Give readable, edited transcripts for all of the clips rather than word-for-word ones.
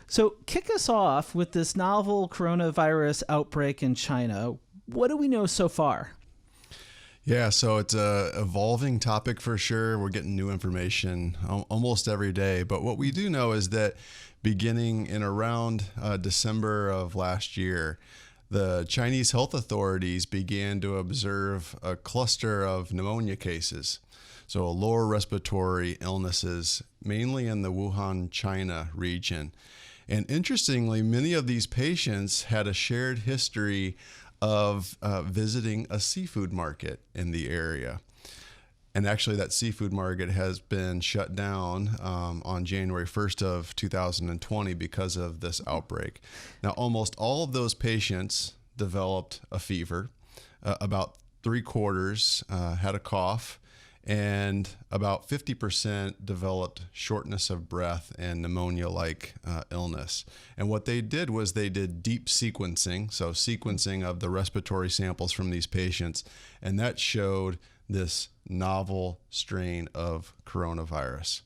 So, kick us off with this novel coronavirus outbreak in China. What do we know so far? Yeah, so it's a evolving topic for sure. We're getting new information almost every day. But what we do know is that beginning in around December of last year, the Chinese health authorities began to observe a cluster of pneumonia cases. So lower respiratory illnesses, mainly in the Wuhan, China region. And interestingly, many of these patients had a shared history of visiting a seafood market in the area. And actually that seafood market has been shut down on January 1st of 2020 because of this outbreak. Now, almost all of those patients developed a fever. About 3/4 had a cough, and about 50% developed shortness of breath and pneumonia-like illness. And what they did was they did deep sequencing, so sequencing of the respiratory samples from these patients, and that showed this novel strain of coronavirus.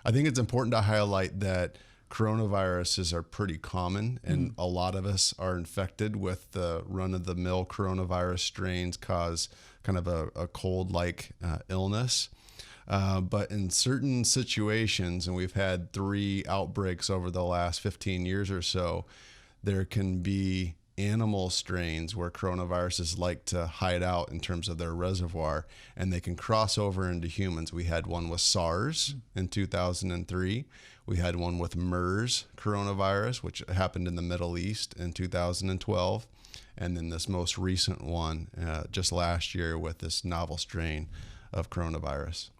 I think it's important to highlight that coronaviruses are pretty common, and a lot of us are infected with the run-of-the-mill coronavirus strains, cause kind of a cold-like illness. But in certain situations, and we've had 3 outbreaks over the last 15 years or so, there can be animal strains where coronaviruses like to hide out in terms of their reservoir, and they can cross over into humans. We had one with SARS in 2003. We had one with MERS coronavirus, which happened in the Middle East in 2012. And then this most recent one just last year with this novel strain of coronavirus.